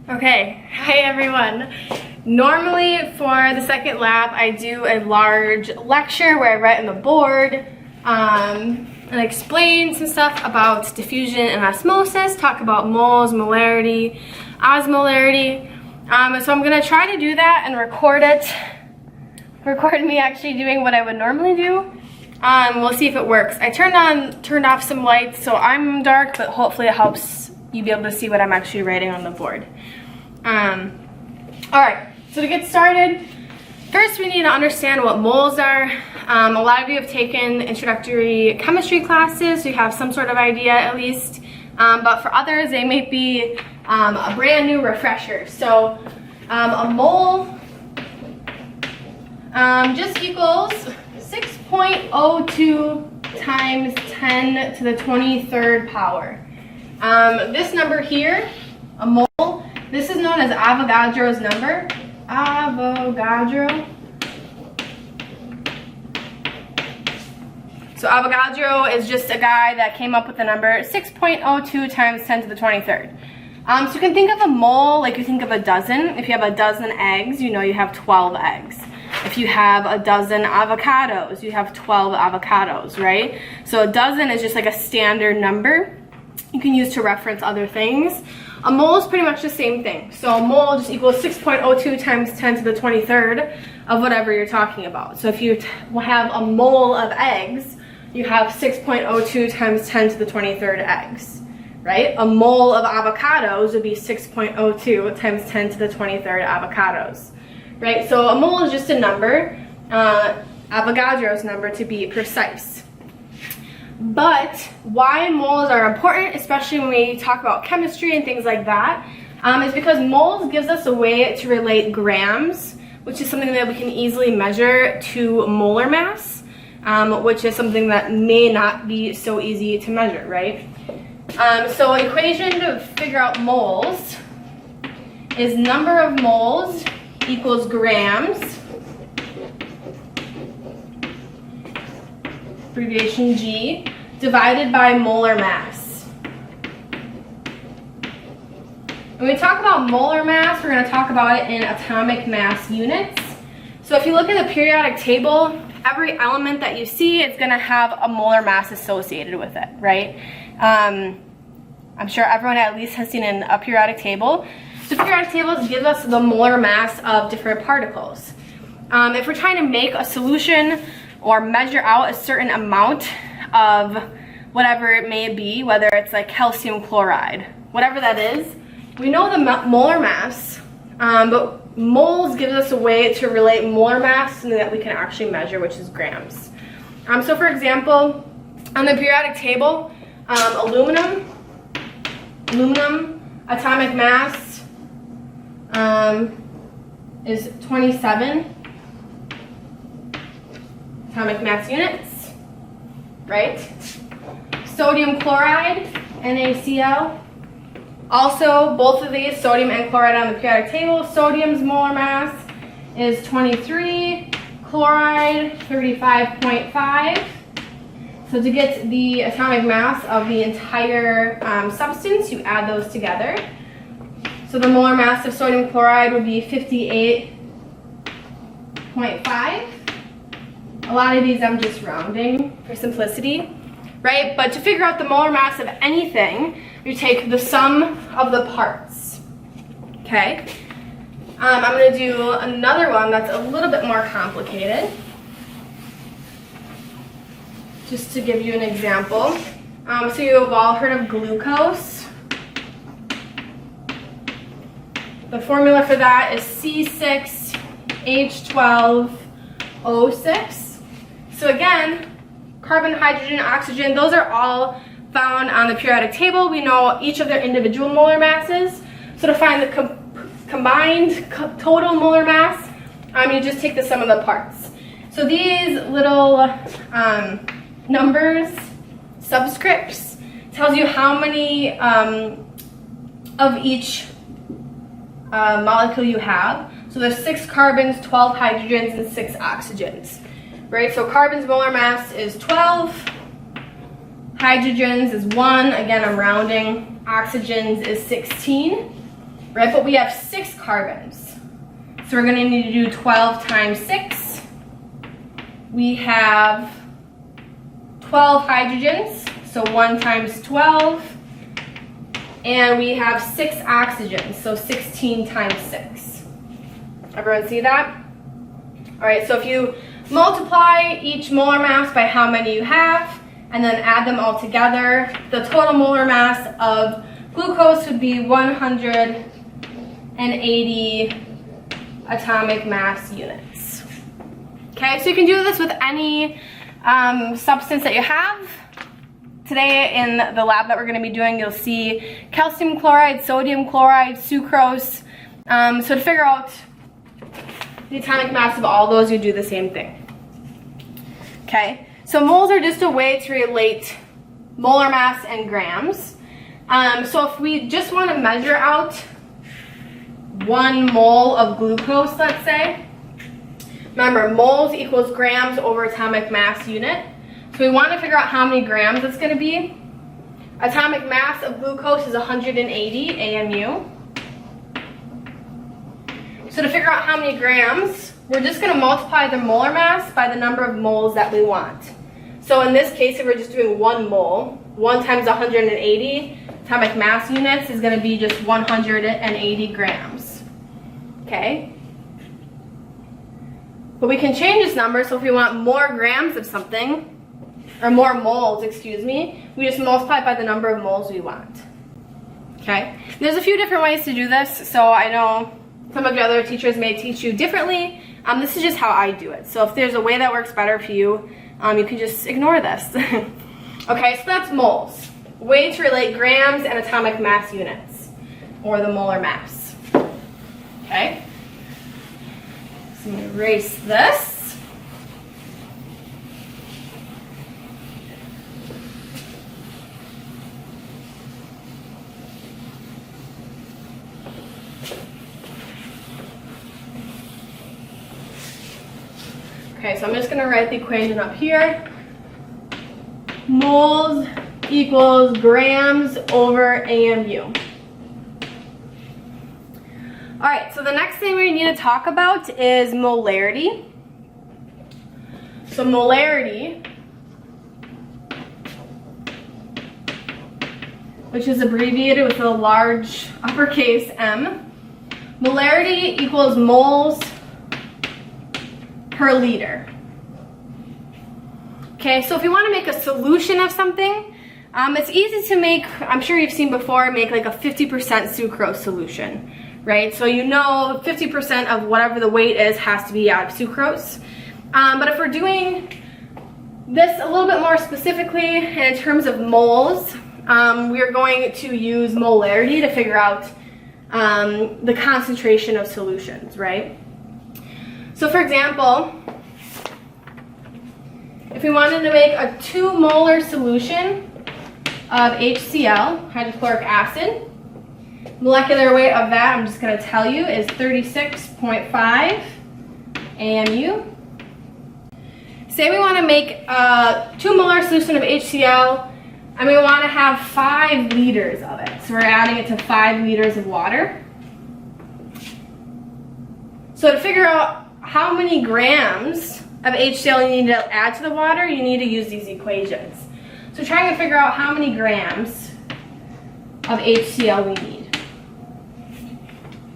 Okay, hi everyone. Normally for the second lab I do a large lecture where I write on the board and explain some stuff about diffusion and osmosis, talk about moles, molarity, osmolarity. So I'm going to try to do that and record me actually doing what I would normally do. We'll see if it works. I turned off some lights so I'm dark, but hopefully it helps you be able to see what I'm actually writing on the board. Alright, so to get started, first we need to understand what moles are. A lot of you have taken introductory chemistry classes, so you have some sort of idea at least. But for others, they may be a brand new refresher. So a mole just equals 6.02 times 10 to the 23rd power. This number here, a mole, this is known as Avogadro's number. Avogadro. So Avogadro is just a guy that came up with the number 6.02 times 10 to the 23rd. So you can think of a mole like you think of a dozen. If you have a dozen eggs, you know you have 12 eggs. If you have a dozen avocados, you have 12 avocados, right? So a dozen is just like a standard number you can use to reference other things. A mole is pretty much the same thing. So a mole just equals 6.02 times 10 to the 23rd of whatever you're talking about. So if you have a mole of eggs, you have 6.02 times 10 to the 23rd eggs, right? A mole of avocados would be 6.02 times 10 to the 23rd avocados, right? So a mole is just a number, Avogadro's number to be precise. But why moles are important, especially when we talk about chemistry and things like that, is because moles gives us a way to relate grams, which is something that we can easily measure, to molar mass, which is something that may not be so easy to measure, right? So equation to figure out moles is number of moles equals grams, abbreviation G, divided by molar mass. When we talk about molar mass, we're going to talk about it in atomic mass units. So if you look at the periodic table, every element that you see is going to have a molar mass associated with it, right? I'm sure everyone at least has seen a periodic table. So periodic tables give us the molar mass of different particles. If we're trying to make a solution or measure out a certain amount of whatever it may be, whether it's like calcium chloride, whatever that is, we know the molar mass, but moles gives us a way to relate molar mass to something that we can actually measure, which is grams. So for example, on the periodic table, aluminum atomic mass is 27 atomic mass units, right? Sodium chloride, NaCl. Also, both of these, sodium and chloride on the periodic table, sodium's molar mass is 23, chloride 35.5. So to get the atomic mass of the entire substance, you add those together. So the molar mass of sodium chloride would be 58.5. A lot of these I'm just rounding for simplicity, right? But to figure out the molar mass of anything, you take the sum of the parts, okay? I'm going to do another one that's a little bit more complicated, just to give you an example. So you've all heard of glucose. The formula for that is C6H12O6. So again, carbon, hydrogen, oxygen, those are all found on the periodic table. We know each of their individual molar masses. So to find the combined total molar mass, you just take the sum of the parts. So these little numbers, subscripts, tells you how many of each molecule you have. So there's 6 carbons, 12 hydrogens, and 6 oxygens. Right, so carbon's molar mass is 12, hydrogens is 1, again I'm rounding, oxygens is 16, right? But we have 6 carbons. So we're gonna need to do 12 times 6. We have 12 hydrogens, so 1 times 12. And we have 6 oxygens, so 16 times 6. Everyone see that? All right, so if you multiply each molar mass by how many you have, and then add them all together, the total molar mass of glucose would be 180 atomic mass units. Okay, so you can do this with any substance that you have. Today in the lab that we're going to be doing, you'll see calcium chloride, sodium chloride, sucrose. So to figure out the atomic mass of all those, you do the same thing. Okay, so moles are just a way to relate molar mass and grams. So if we just want to measure out 1 mole of glucose, let's say, remember moles equals grams over atomic mass unit. So we want to figure out how many grams it's going to be. Atomic mass of glucose is 180 AMU. So to figure out how many grams, we're just going to multiply the molar mass by the number of moles that we want. So in this case, if we're just doing 1 mole, 1 times 180 atomic mass units is going to be just 180 grams. Okay? But we can change this number, so if we want more grams of something, or more moles, excuse me, we just multiply it by the number of moles we want. Okay? There's a few different ways to do this, so I know some of your other teachers may teach you differently. This is just how I do it. So if there's a way that works better for you, you can just ignore this. Okay, so that's moles. Way to relate grams and atomic mass units, or the molar mass. Okay? So I'm going to erase this. Okay, so I'm just going to write the equation up here. Moles equals grams over AMU. All right, so the next thing we need to talk about is molarity. So molarity, which is abbreviated with a large uppercase M. Molarity equals moles per liter. Okay, so if you want to make a solution of something, it's easy to make, I'm sure you've seen before, make like a 50% sucrose solution, right? So you know 50% of whatever the weight is has to be out of sucrose. But if we're doing this a little bit more specifically in terms of moles, we are going to use molarity to figure out the concentration of solutions, right? So for example, if we wanted to make a 2 molar solution of HCl, hydrochloric acid, molecular weight of that, I'm just going to tell you, is 36.5 AMU. Say we want to make a 2 molar solution of HCl, and we want to have 5 liters of it. So we're adding it to 5 liters of water. So to figure out how many grams of HCl you need to add to the water, you need to use these equations. So trying to figure out how many grams of HCl we need.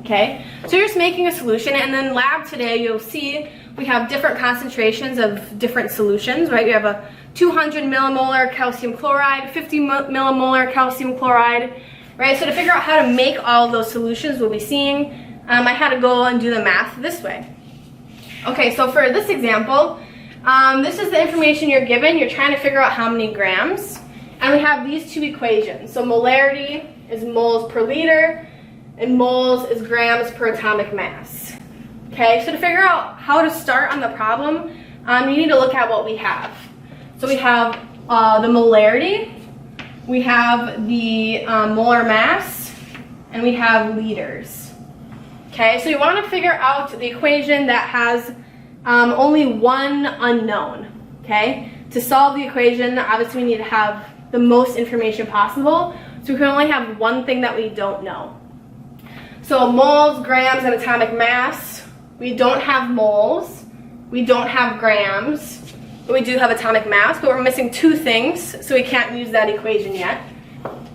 Okay, so you're just making a solution, and then lab today you'll see we have different concentrations of different solutions, right? We have a 200 millimolar calcium chloride, 50 millimolar calcium chloride, right? So to figure out how to make all of those solutions we'll be seeing, I had to go and do the math this way. Okay, so for this example, this is the information you're given. You're trying to figure out how many grams, and we have these 2 equations. So molarity is moles per liter, and moles is grams per atomic mass. Okay, so to figure out how to start on the problem, you need to look at what we have. So we have the molarity, we have the molar mass, and we have liters. Okay, so you want to figure out the equation that has only one unknown. Okay, to solve the equation, obviously we need to have the most information possible, so we can only have one thing that we don't know. So moles, grams, and atomic mass. We don't have moles, we don't have grams, but we do have atomic mass, but we're missing two things, so we can't use that equation yet.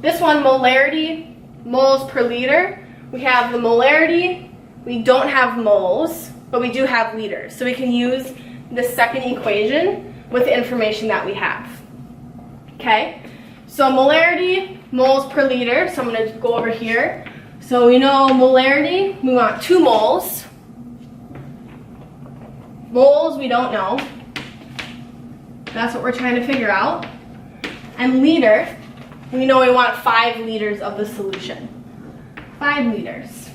This one, molarity, moles per liter. We have the molarity, we don't have moles, but we do have liters. So we can use the second equation with the information that we have. Okay, so molarity, moles per liter. So I'm going to go over here. So we know molarity, we want 2 moles. Moles, we don't know. That's what we're trying to figure out. And liter, we know we want 5 liters of the solution. 5 liters.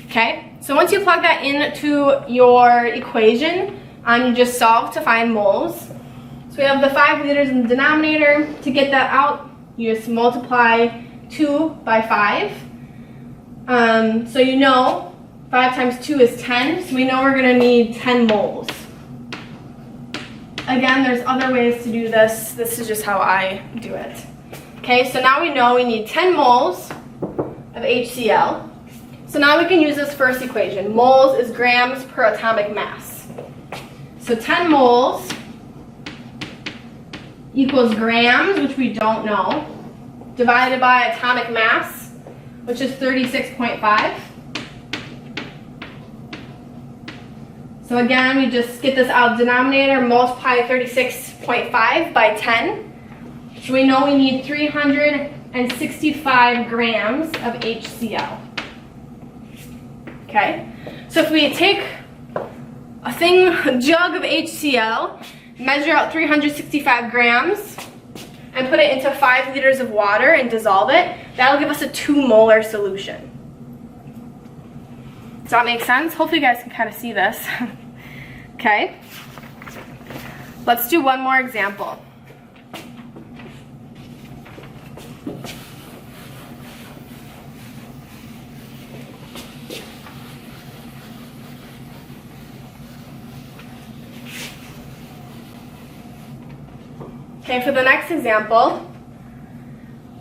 Okay, so once you plug that into your equation, you just solve to find moles. So we have the 5 liters in the denominator. To get that out, you just multiply 2 by 5. So you know 5 times 2 is 10, so we know we're going to need 10 moles. Again, there's other ways to do this. This is just how I do it. Okay, so now we know we need 10 moles of HCl. So now we can use this first equation. Moles is grams per atomic mass. So 10 moles equals grams, which we don't know, divided by atomic mass, which is 36.5. So again, we just get this out of the denominator, multiply 36.5 by 10. So we know we need 365 grams of HCl. Okay, so if we take a jug of HCl, measure out 365 grams, and put it into 5 liters of water and dissolve it, that'll give us a 2 molar solution. Does that make sense? Hopefully you guys can kind of see this. Okay, let's do one more example. Okay, for the next example,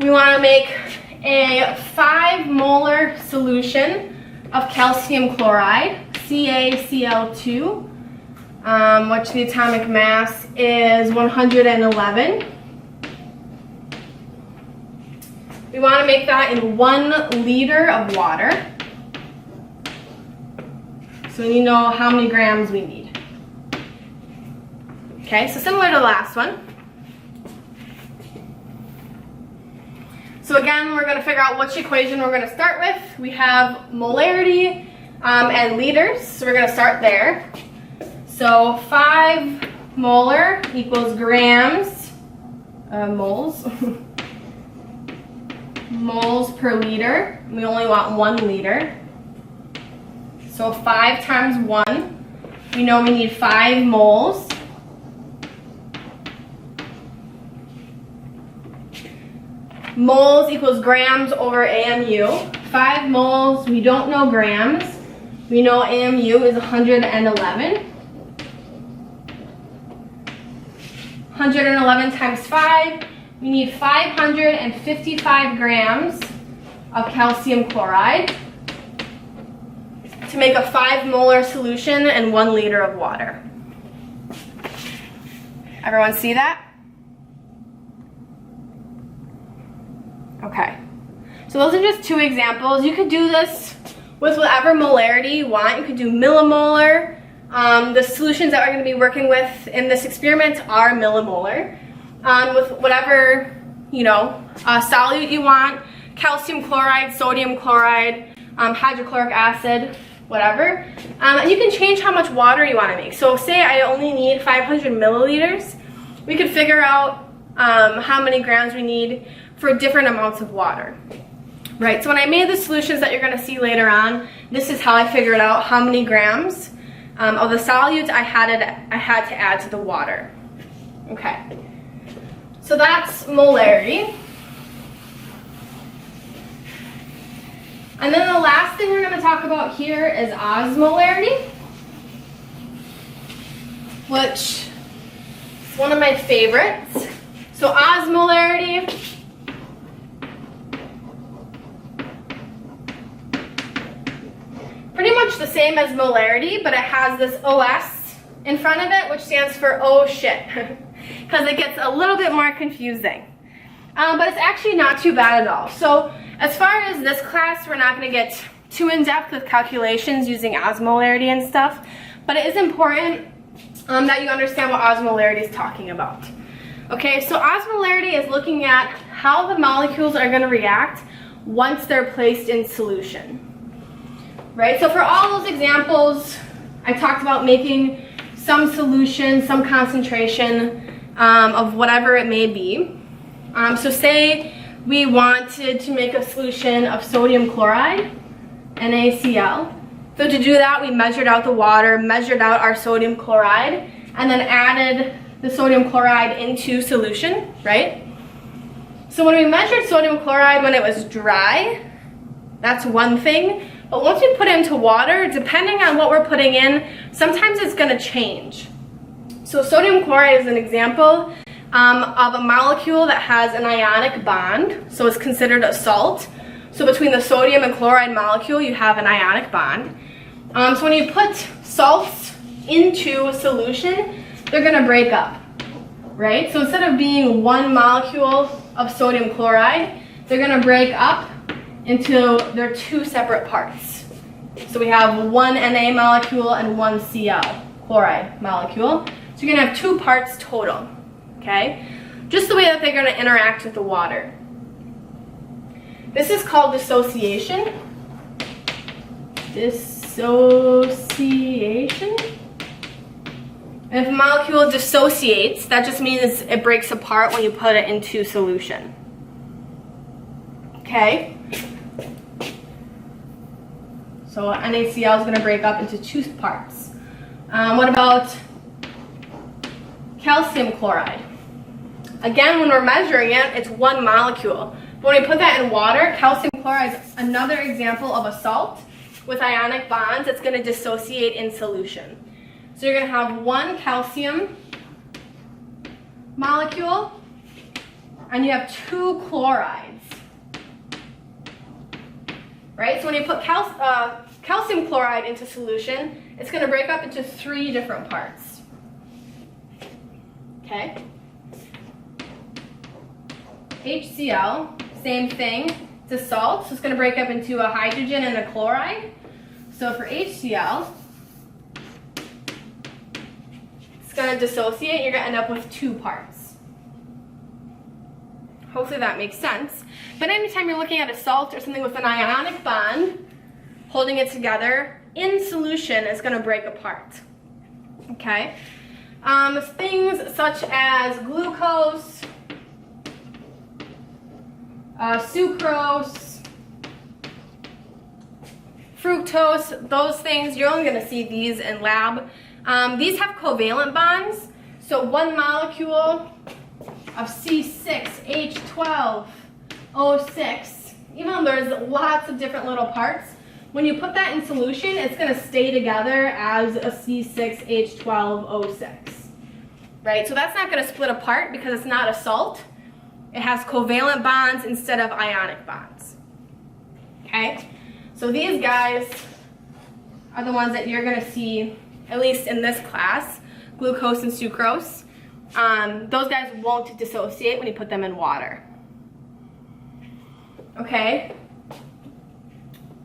we want to make a 5 molar solution of calcium chloride, CaCl2, which the atomic mass is 111. We want to make that in 1 liter of water. So we need to know how many grams we need. Okay, so similar to the last one. So again, we're going to figure out which equation we're going to start with. We have molarity and liters, so we're going to start there. So 5 molar equals grams, moles, moles per liter. We only want 1 liter. So 5 times 1, we know we need 5 moles. Moles equals grams over AMU. 5 moles, we don't know grams. We know AMU is 111. 111 times 5, we need 555 grams of calcium chloride to make a 5 molar solution and 1 liter of water. Everyone see that? Okay, so those are just 2 examples. You could do this with whatever molarity you want. You could do millimolar. The solutions that we're going to be working with in this experiment are millimolar. With whatever, solute you want, calcium chloride, sodium chloride, hydrochloric acid, whatever. And you can change how much water you want to make. So say I only need 500 milliliters. We could figure out how many grams we need for different amounts of water. Right, so when I made the solutions that you're going to see later on, this is how I figured out how many grams of the solutes I had to add to the water. Okay, so that's molarity. And then the last thing we're going to talk about here is osmolarity, which is one of my favorites. So osmolarity much the same as molarity, but it has this OS in front of it, which stands for oh shit, because it gets a little bit more confusing. But it's actually not too bad at all. So as far as this class, we're not going to get too in-depth with calculations using osmolarity and stuff, but it is important that you understand what osmolarity is talking about. Okay, so osmolarity is looking at how the molecules are going to react once they're placed in solution. Right, so for all those examples, I talked about making some solution, some concentration of whatever it may be. So say we wanted to make a solution of sodium chloride, NaCl. So to do that, we measured out the water, measured out our sodium chloride, and then added the sodium chloride into solution, right? So when we measured sodium chloride when it was dry, that's one thing. But once we put it into water, depending on what we're putting in, sometimes it's going to change. So sodium chloride is an example of a molecule that has an ionic bond, so it's considered a salt. So between the sodium and chloride molecule, you have an ionic bond. So when you put salts into a solution, they're going to break up, right? So instead of being one molecule of sodium chloride, they're going to break up into their two separate parts. So we have one Na molecule and one Cl, chloride molecule. So you're going to have two parts total, okay? Just the way that they're going to interact with the water. This is called dissociation. Dissociation. And if a molecule dissociates, that just means it breaks apart when you put it into solution. Okay? So NaCl is going to break up into two parts. What about calcium chloride? Again, when we're measuring it, it's one molecule. But when we put that in water, calcium chloride is another example of a salt with ionic bonds. It's going to dissociate in solution. So you're going to have one calcium molecule, and you have two chlorides. Right? So when you put calcium chloride into solution, it's going to break up into three different parts. Okay? HCl, same thing. It's a salt, so it's going to break up into a hydrogen and a chloride. So for HCl, it's going to dissociate. You're going to end up with two parts. Hopefully that makes sense. But anytime you're looking at a salt or something with an ionic bond, holding it together in solution is going to break apart. Okay? Things such as glucose, sucrose, fructose, those things, you're only going to see these in lab. These have covalent bonds. So one molecule of C6H12O6, even though there's lots of different little parts, when you put that in solution, it's going to stay together as a C6H12O6. Right? So that's not going to split apart because it's not a salt. It has covalent bonds instead of ionic bonds. Okay? So these guys are the ones that you're going to see, at least in this class, glucose and sucrose. Those guys won't dissociate when you put them in water. Okay?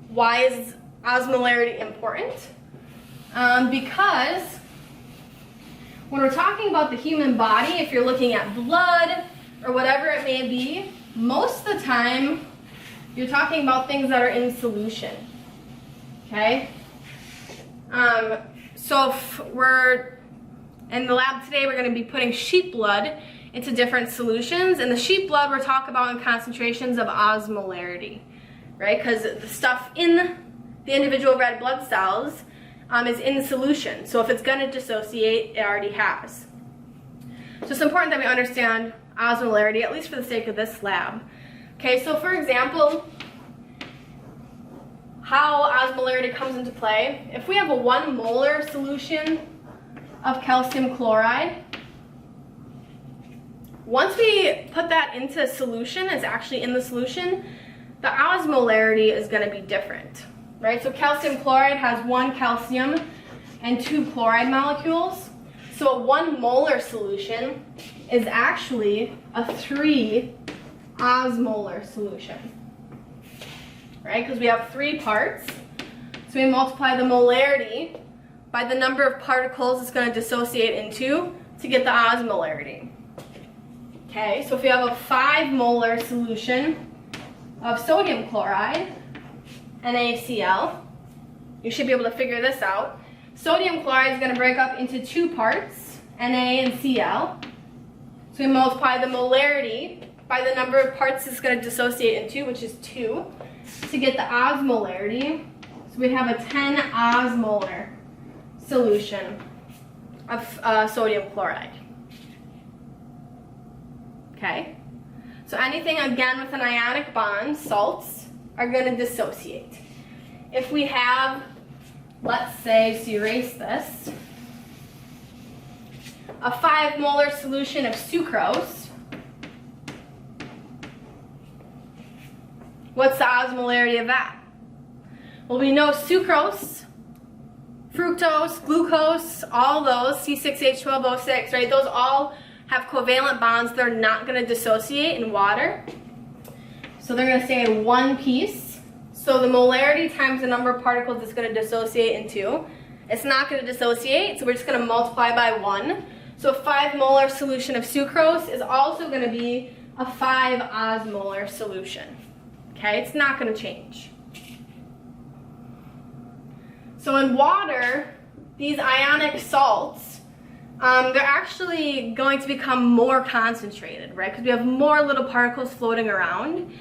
Why is osmolarity important? Because when we're talking about the human body, if you're looking at blood or whatever it may be, most of the time you're talking about things that are in solution. Okay? So if we're in the lab today, we're going to be putting sheep blood into different solutions. And the sheep blood we're talking about in concentrations of osmolarity, right? Because the stuff in the individual red blood cells is in solution. So if it's going to dissociate, it already has. So it's important that we understand osmolarity, at least for the sake of this lab. Okay, so for example, how osmolarity comes into play. If we have a 1 molar solution of calcium chloride, once we put that into solution, it's actually in the solution, the osmolarity is going to be different. right? So calcium chloride has 1 calcium and 2 chloride molecules. So a 1 molar solution is actually a 3 osmolar solution, right? Because we have 3 parts. So we multiply the molarity by the number of particles it's going to dissociate into to get the osmolarity. Okay, so if you have a 5 molar solution of sodium chloride, NaCl, you should be able to figure this out. Sodium chloride is going to break up into 2 parts, Na and Cl. So we multiply the molarity by the number of parts it's going to dissociate into, which is 2, to get the osmolarity. So we have a 10 osmolar solution of sodium chloride. Okay? So anything, again, with an ionic bond, salts, are going to dissociate. If we have, let's say, so erase this, a 5 molar solution of sucrose, what's the osmolarity of that? Well, we know sucrose, fructose, glucose, all those, C6H12O6, right? Those all have covalent bonds. They're not going to dissociate in water. So they're going to stay in one piece. So the molarity times the number of particles it's going to dissociate into. It's not going to dissociate, so we're just going to multiply by 1. So a 5 molar solution of sucrose is also going to be a 5 osmolar solution. Okay, it's not going to change. So in water, these ionic salts, they're actually going to become more concentrated, right? Because we have more little particles floating around.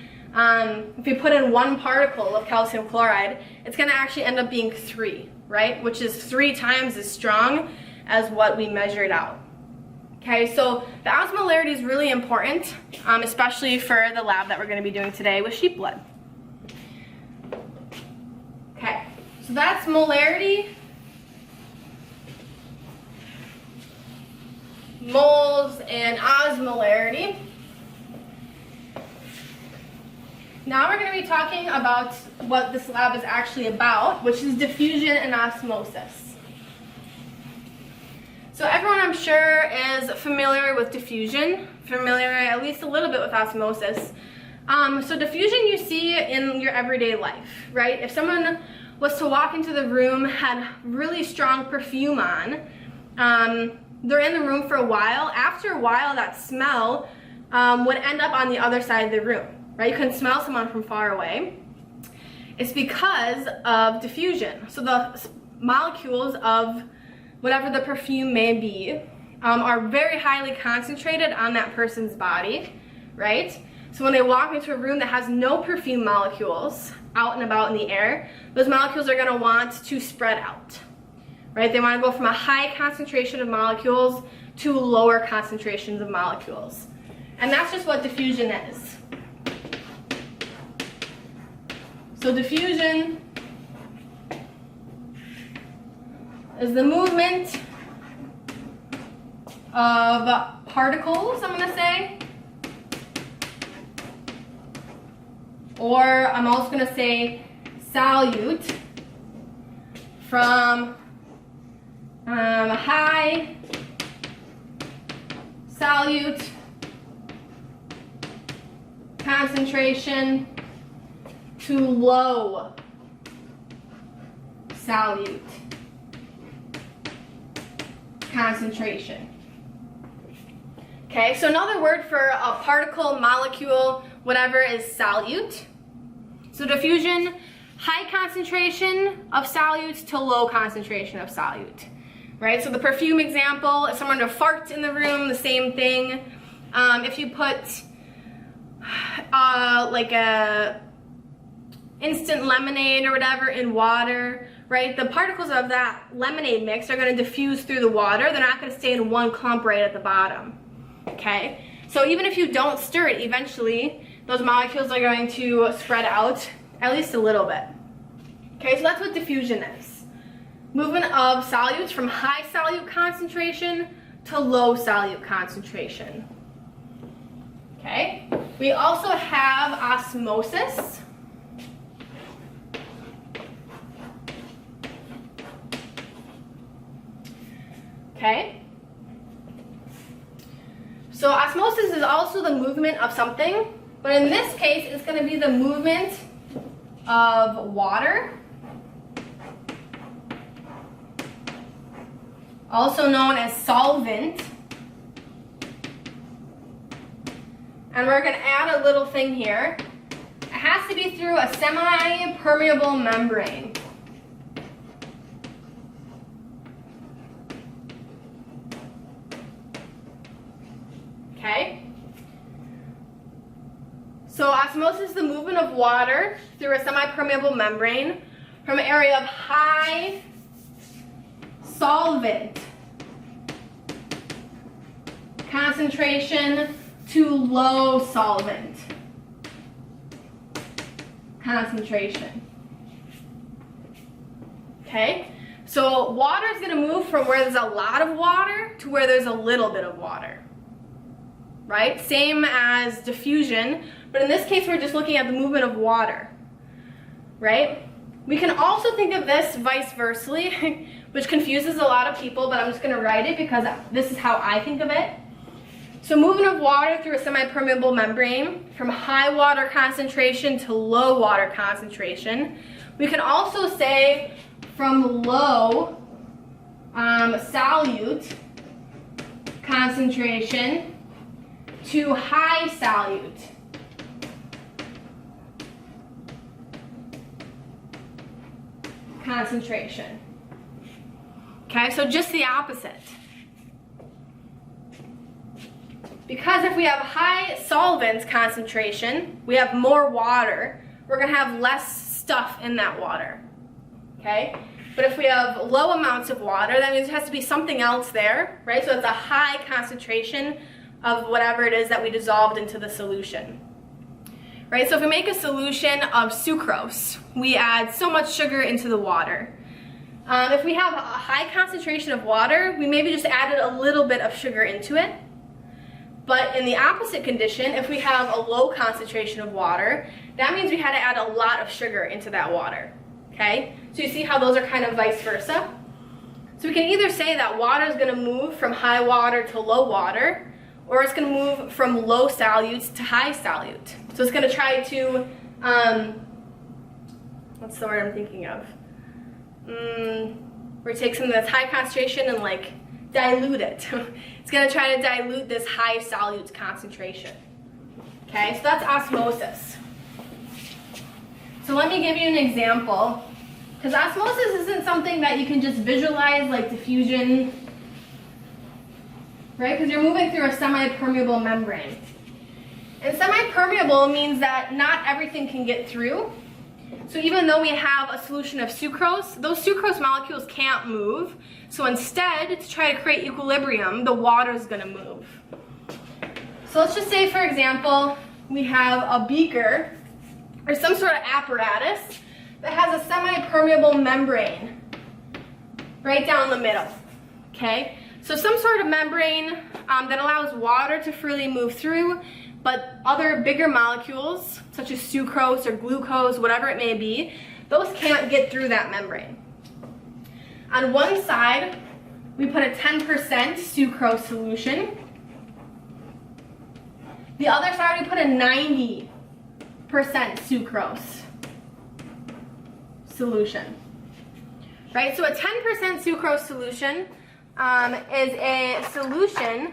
If you put in 1 particle of calcium chloride, it's going to actually end up being 3, right? Which is 3 times as strong as what we measured out. Okay, so the osmolarity is really important, especially for the lab that we're going to be doing today with sheep blood. Okay, so that's molarity, moles, and osmolarity. Now we're going to be talking about what this lab is actually about, which is diffusion and osmosis. So everyone, I'm sure, is familiar with diffusion, familiar at least a little bit with osmosis. So diffusion you see in your everyday life, right? If someone was to walk into the room, had really strong perfume on, they're in the room for a while. After a while, that smell would end up on the other side of the room, right? You can smell someone from far away. It's because of diffusion. So the molecules of whatever the perfume may be are very highly concentrated on that person's body, right? So when they walk into a room that has no perfume molecules out and about in the air, those molecules are going to want to spread out, right? They want to go from a high concentration of molecules to lower concentrations of molecules. And that's just what diffusion is. So diffusion is the movement of particles, I'm going to say. Or I'm also going to say solute from high solute concentration to low solute concentration. Okay, so another word for a particle, molecule, whatever is solute. So diffusion, high concentration of solutes to low concentration of solute, right? So the perfume example, if someone were to fart in the room, the same thing. If you put like a instant lemonade or whatever in water, right? The particles of that lemonade mix are going to diffuse through the water. They're not going to stay in one clump right at the bottom, okay? So even if you don't stir it, eventually those molecules are going to spread out at least a little bit. Okay, so that's what diffusion is. Movement of solutes from high solute concentration to low solute concentration. Okay, we also have osmosis. okay? So osmosis is also the movement of something, but in this case, it's going to be the movement of water, also known as solvent. And we're going to add a little thing here. It has to be through a semi-permeable membrane. Okay? So osmosis is the movement of water through a semi-permeable membrane from an area of high solvent concentration to low solvent concentration. Okay? So water is going to move from where there's a lot of water to where there's a little bit of water. Right? Same as diffusion, but in this case we're just looking at the movement of water. Right? We can also think of this vice versa, which confuses a lot of people, but I'm just going to write it because this is how I think of it. So movement of water through a semi-permeable membrane from high water concentration to low water concentration. We can also say from low solute concentration to high solute concentration. Okay, so just the opposite. Because if we have high solvents concentration, we have more water, we're going to have less stuff in that water. Okay? But if we have low amounts of water, that means there has to be something else there, right? So it's a high concentration of whatever it is that we dissolved into the solution. Right? So if we make a solution of sucrose, we add so much sugar into the water. If we have a high concentration of water, we maybe just added a little bit of sugar into it. But in the opposite condition, if we have a low concentration of water, that means we had to add a lot of sugar into that water. Okay? So you see how those are kind of vice versa? So we can either say that water is going to move from high water to low water, or it's going to move from low solutes to high solute. So it's going to try to, what's the word I'm thinking of? Where it takes something that's high concentration and like dilute it. It's going to try to dilute this high solute concentration. Okay, so that's osmosis. So let me give you an example. Because osmosis isn't something that you can just visualize like diffusion, right? Because you're moving through a semi-permeable membrane. And semi-permeable means that not everything can get through. So even though we have a solution of sucrose, those sucrose molecules can't move. So instead, to try to create equilibrium, the water is going to move. So let's just say, for example, we have a beaker or some sort of apparatus that has a semi-permeable membrane right down the middle. Okay? So some sort of membrane that allows water to freely move through, but other bigger molecules, such as sucrose or glucose, whatever it may be, those can't get through that membrane. On one side, we put a 10% sucrose solution. The other side, we put a 90% sucrose solution. Right? So a 10% sucrose solution is a solution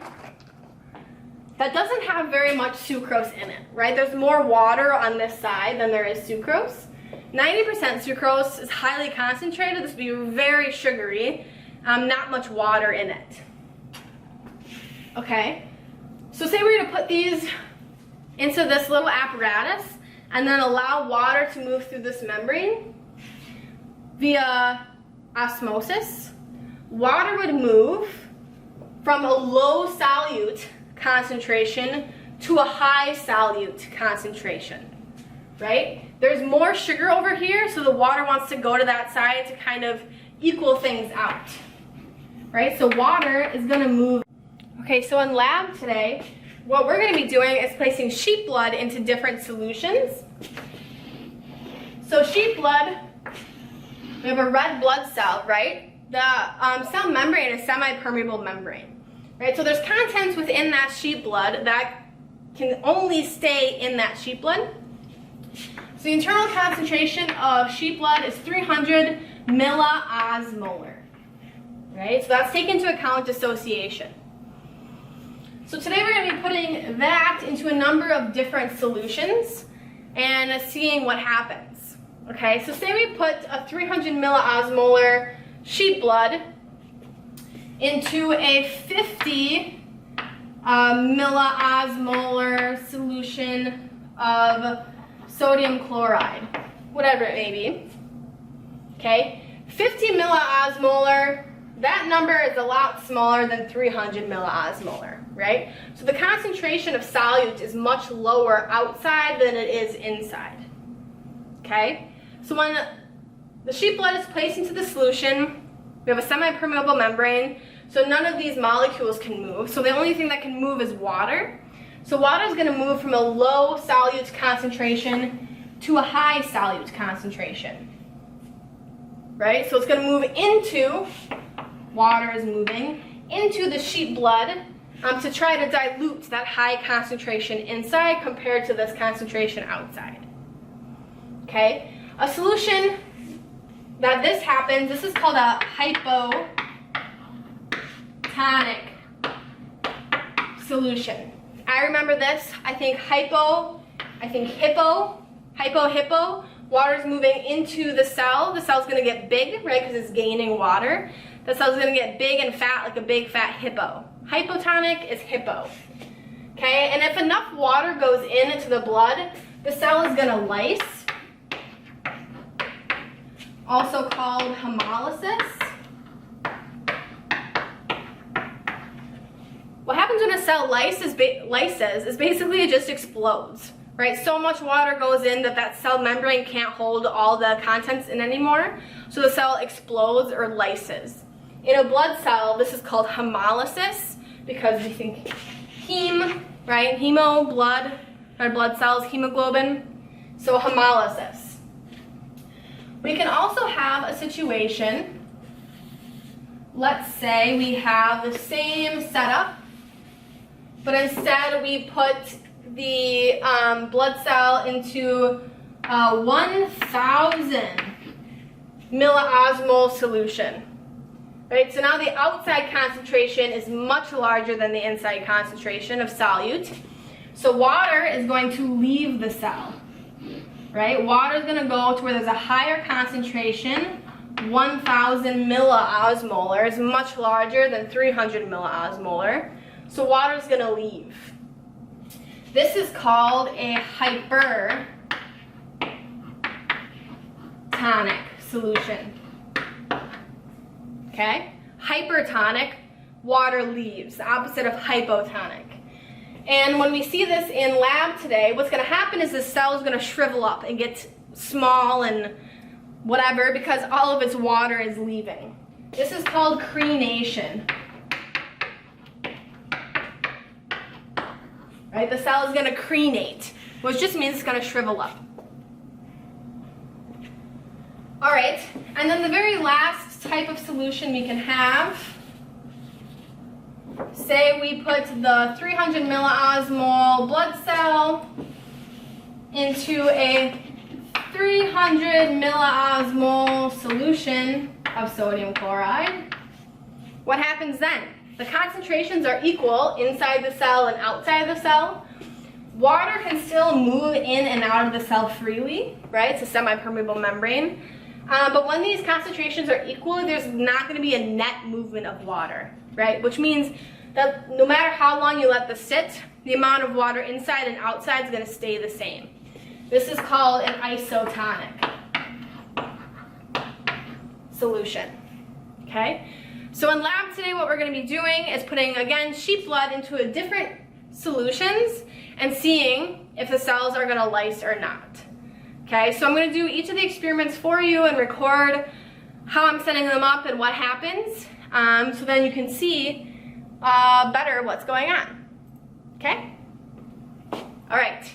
that doesn't have very much sucrose in it, right? There's more water on this side than there is sucrose. 90% sucrose is highly concentrated. This would be very sugary, not much water in it. Okay, so say we're gonna put these into this little apparatus and then allow water to move through this membrane via osmosis. Water would move from a low solute concentration to a high solute concentration, right? There's more sugar over here, so the water wants to go to that side to kind of equal things out, right? So water is going to move. Okay, so in lab today, what we're going to be doing is placing sheep blood into different solutions. So sheep blood, we have a red blood cell, right? the cell membrane is semi-permeable membrane, right? So there's contents within that sheep blood that can only stay in that sheep blood. So the internal concentration of sheep blood is 300 milliosmolar, right? So that's taken into account dissociation. So today we're going to be putting that into a number of different solutions and seeing what happens. Okay, so say we put a 300 milliosmolar sheep blood into a 50 milliosmolar solution of sodium chloride, whatever it may be. Okay, 50 milliosmolar, that number is a lot smaller than 300 milliosmolar, right? So the concentration of solute is much lower outside than it is inside. Okay, so when the sheep blood is placed into the solution, we have a semi-permeable membrane, so none of these molecules can move. So the only thing that can move is water. So water is going to move from a low solute concentration to a high solute concentration, right? So it's going to move into, water is moving, into the sheep blood to try to dilute that high concentration inside compared to this concentration outside. Okay, a solution that this happens, this is called a hypotonic solution. I remember this, I think hippo, water's moving into the cell's gonna get big, right, because it's gaining water. The cell's gonna get big and fat like a big fat hippo. Hypotonic is hippo. Okay, and if enough water goes into the blood, the cell is gonna lyse, also called hemolysis. What happens when a cell lyses is basically it just explodes, right? So much water goes in that cell membrane can't hold all the contents in anymore, so the cell explodes or lyses. In a blood cell, this is called hemolysis because we think heme, right? Hemo, blood, red blood cells, hemoglobin, so hemolysis. We can also have a situation, let's say we have the same setup, but instead we put the blood cell into a 1,000 milliosmol solution. Right, so now the outside concentration is much larger than the inside concentration of solute. So water is going to leave the cell. Right? Water is going to go to where there's a higher concentration, 1,000 milliosmolar, is much larger than 300 milliosmolar. So water is going to leave. This is called a hypertonic solution. Okay? Hypertonic, water leaves, the opposite of hypotonic. And when we see this in lab today, what's going to happen is the cell is going to shrivel up and get small and whatever because all of its water is leaving. This is called crenation. Right? The cell is going to crenate, which just means it's going to shrivel up. All right, and then the very last type of solution we can have, say we put the 300 milliosmol blood cell into a 300 milliosmol solution of sodium chloride. What happens then? The concentrations are equal inside the cell and outside the cell. Water can still move in and out of the cell freely, right? It's a semi-permeable membrane. But when these concentrations are equal, there's not going to be a net movement of water, right? Which means that no matter how long you let this sit, the amount of water inside and outside is going to stay the same. This is called an isotonic solution, okay? So in lab today, what we're going to be doing is putting, again, sheep blood into a different solutions and seeing if the cells are going to lyse or not. Okay, so I'm going to do each of the experiments for you and record how I'm setting them up and what happens, so then you can see better what's going on. Okay? All right.